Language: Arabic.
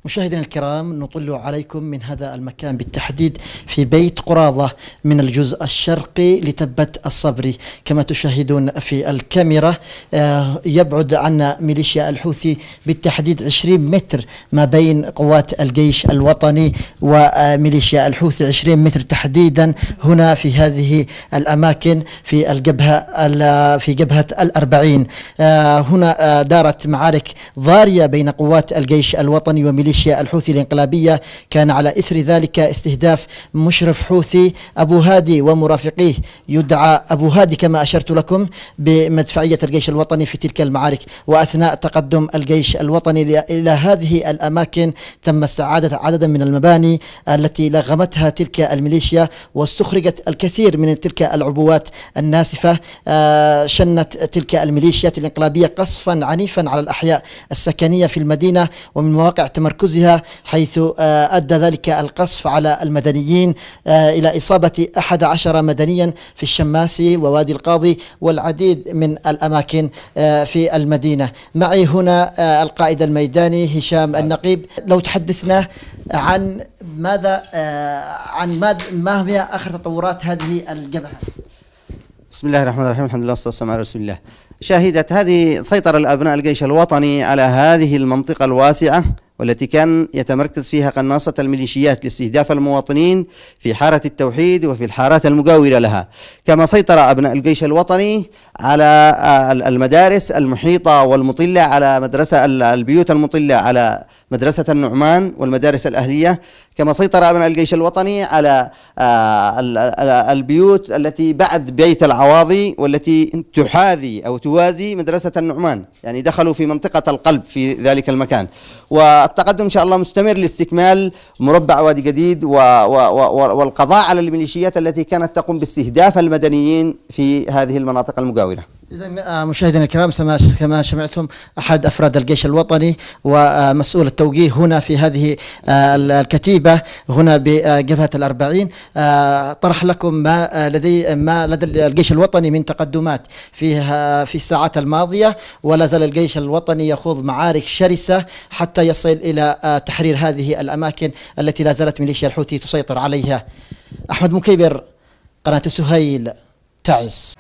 مشاهدينا الكرام، نطل عليكم من هذا المكان بالتحديد في بيت قراضة من الجزء الشرقي لتبت الصبري. كما تشاهدون في الكاميرا يبعد عنا ميليشيا الحوثي بالتحديد 20 متر ما بين قوات الجيش الوطني وميليشيا الحوثي، 20 متر تحديدا هنا في هذه الأماكن في الجبهة في جبهة الأربعين. هنا دارت معارك ضارية بين قوات الجيش الوطني وميليشيا الحوثي الانقلابية. كان على إثر ذلك استهداف مشرف حوثي أبو هادي ومرافقيه، يدعى أبو هادي كما أشرت لكم بمدفعية الجيش الوطني في تلك المعارك. وأثناء تقدم الجيش الوطني إلى هذه الأماكن تم استعادة عددا من المباني التي لغمتها تلك الميليشيا، واستخرجت الكثير من تلك العبوات الناسفة. شنت تلك الميليشيا الانقلابية قصفا عنيفا على الأحياء السكنية في المدينة ومن مواقع تمركزها، حيث أدى ذلك القصف على المدنيين إلى إصابة 11 مدنيا في الشماسي ووادي القاضي والعديد من الأماكن في المدينة. معي هنا القائد الميداني هشام النقيب. لو تحدثنا عن ما هي آخر تطورات هذه الجبهة؟ بسم الله الرحمن الرحيم، الحمد لله والصلاة والسلام على رسول الله. شهدت هذه سيطرة الأبناء الجيش الوطني على هذه المنطقة الواسعة، والتي كان يتمركز فيها قناصة الميليشيات لاستهداف المواطنين في حارة التوحيد وفي الحارات المجاورة لها. كما سيطر أبناء الجيش الوطني على المدارس المحيطة والمطلة على مدرسة البيوت المطلة على مدرسة النعمان والمدارس الأهلية. كما سيطر أبناء الجيش الوطني على البيوت التي بعد بيت العواضي والتي تحاذي أو توازي مدرسة النعمان، يعني دخلوا في منطقة القلب في ذلك المكان. والتقدم إن شاء الله مستمر لاستكمال مربع وادي جديد والقضاء على الميليشيات التي كانت تقوم باستهداف المدنيين في هذه المناطق المجاورة. إذن مشاهدينا الكرام، كما سمعتم أحد أفراد الجيش الوطني ومسؤول التوجيه هنا في هذه الكتيبة هنا بجبهة الأربعين، طرح لكم ما لدى الجيش الوطني من تقدمات في الساعات الماضية. ولا زال الجيش الوطني يخوض معارك شرسة حتى يصل إلى تحرير هذه الأماكن التي لا زالت ميليشيا الحوثي تسيطر عليها. أحمد مكيبر، قناة سهيل، تعز.